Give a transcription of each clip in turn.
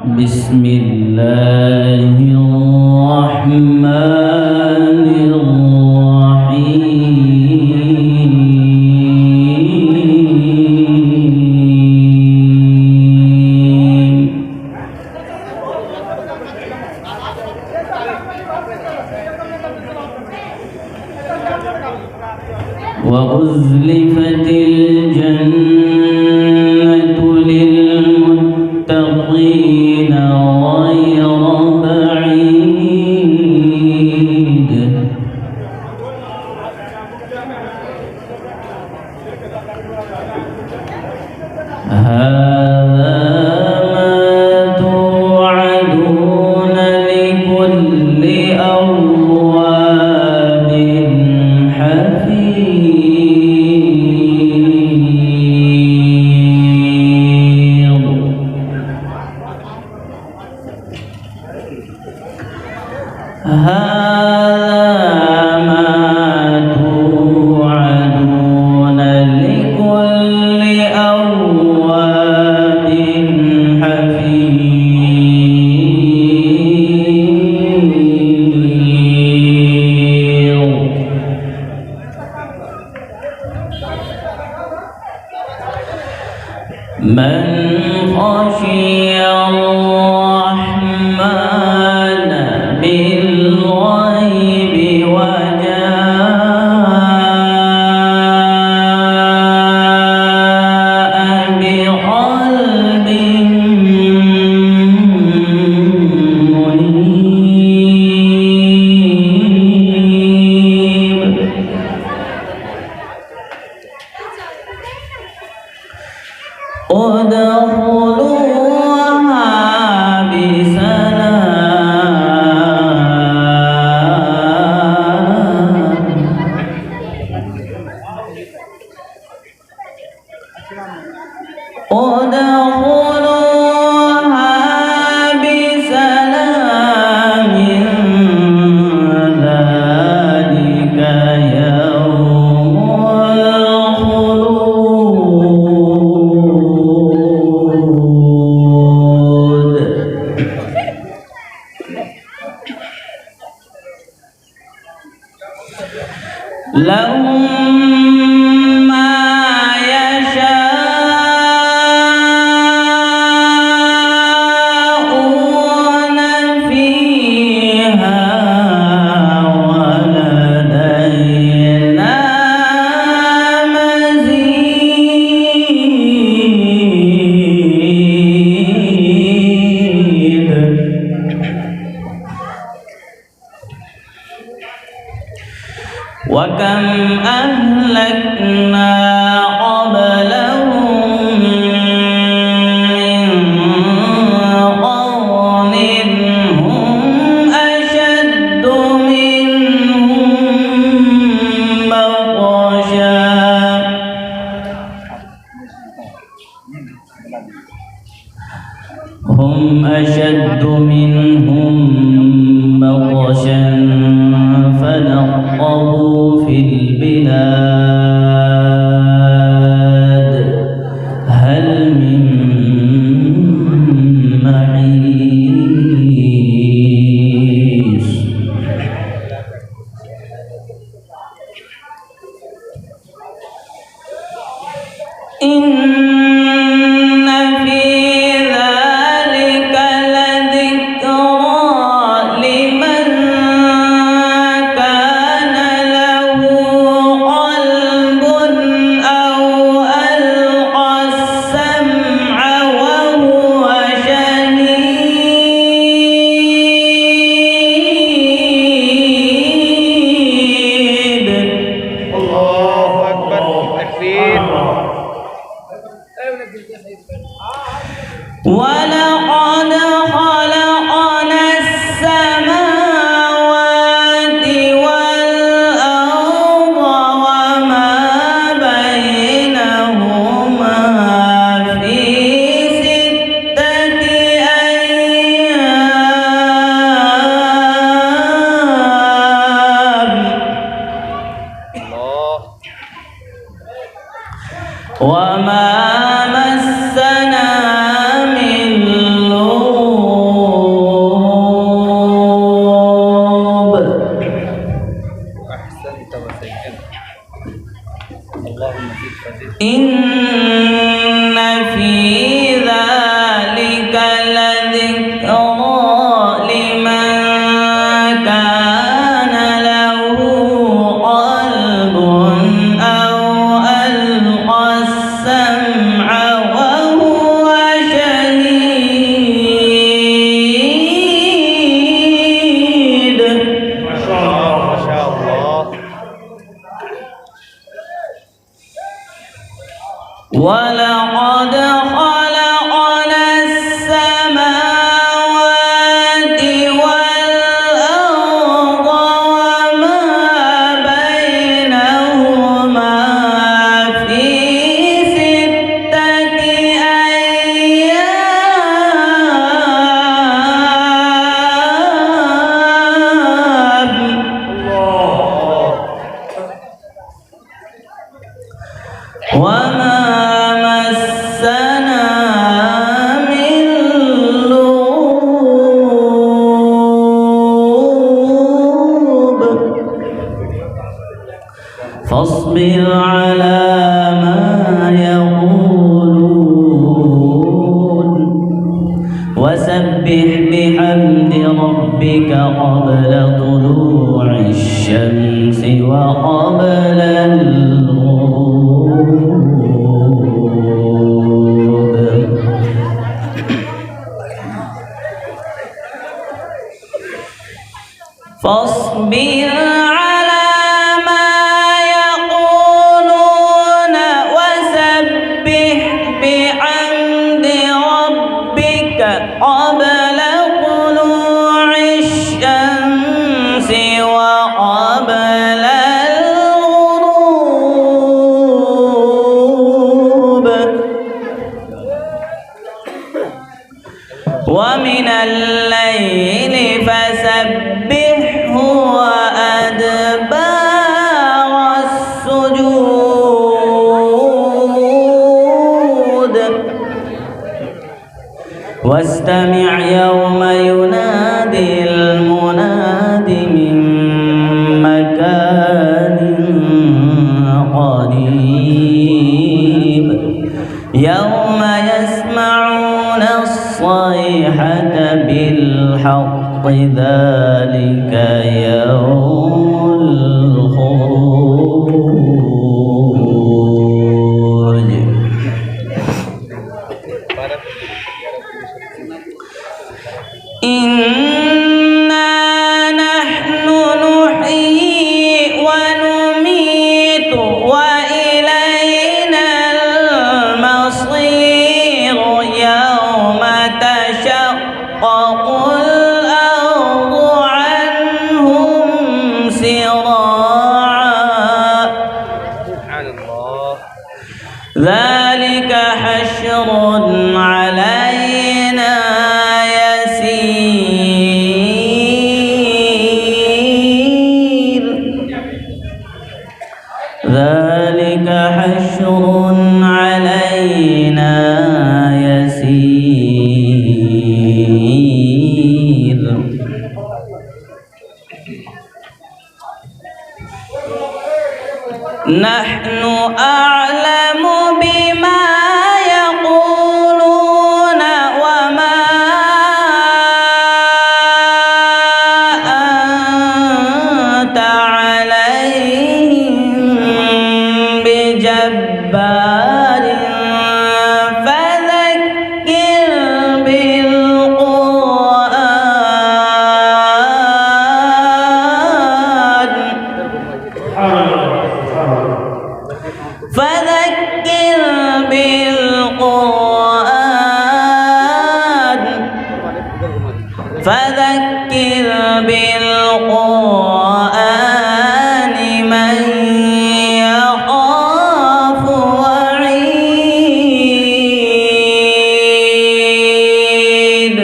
بسم الله الرحمن الرحيم وأزلفت الجنة للمتقين غير بعيد هذا ما توعدون لكل أواب حفيظ هذا ما توعدون لكل أواب حفيظ من خشي الرحمن بالغيب وجاء بقلب منيب ادخلوها بسلام ذلك يوم الخلود لهم ما يشاءون فيها ولدينا مزيد وكم أهلكنا قبلهم من قرن هم أشد منهم بطشا فنقبوا في البلاد هل من محيص إن في ذلك لذكرى لمن كان له قلب أو ألقى السمع وهو شهيد. الله أكبر. تكبير. ولقد خلقنا السماوات والأرض وما بينهما في 6 أيام وما مسنا من فاصبر على ما يقولون وسبح بحمد ربك قبل طلوع الشمس وقبل الغروب. فاصبر على ما يقولون وسبح بحمد ربك قبل طلوع الشمس وقبل الغروب ومن الليل فسبحه وأدبار السجود واستمع يوم ينادي المناد من مكان قريب يوم يسمعون الصيحة بالحق ذلك يوم الخروج. إنا نحن نحيي ونميت وإلينا المصير يوم تشقق الأرض عنهم سراعا. سبحان الله. ذلك حشر علينا يسير. ذلك حشر علينا يسير. نحن أعلم بما يقولون وما أنت عليهم بجبار فذكر بالقرآن فذكر بالقرآن فذكر بالقرآن من يخاف وعيد.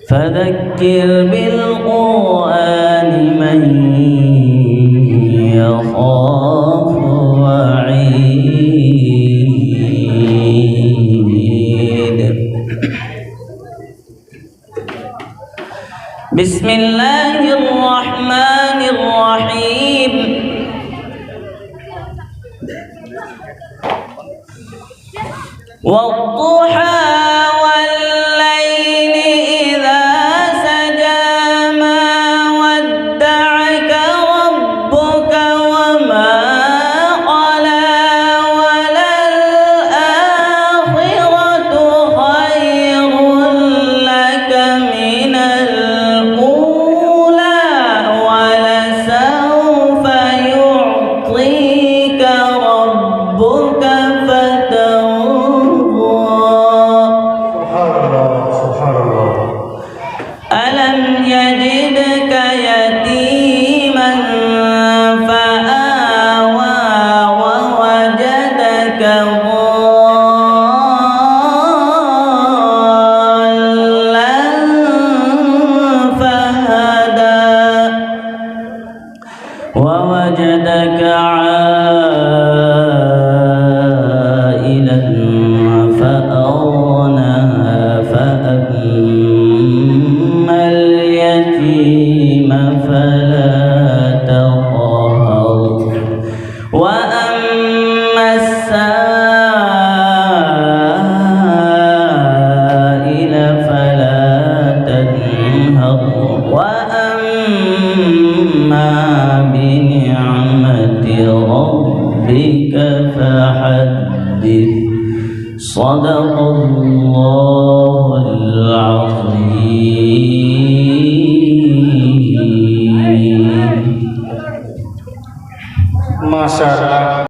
فذكر بالقرآن من يخاف وعيد. بسم الله الرحمن الرحيم. والضحى والليل إذا سجى ما ودعك ربك وما قلى وللآخرة خير لك من الأولى ولسوف يعطيك ربك ألم يجدك يتيما فآوى ووجدك ضالا فهدى ووجدك عائلا فأغنى فأما اليتيم فلا تقهر فحدث صدق الله العظيم. ما شاء الله.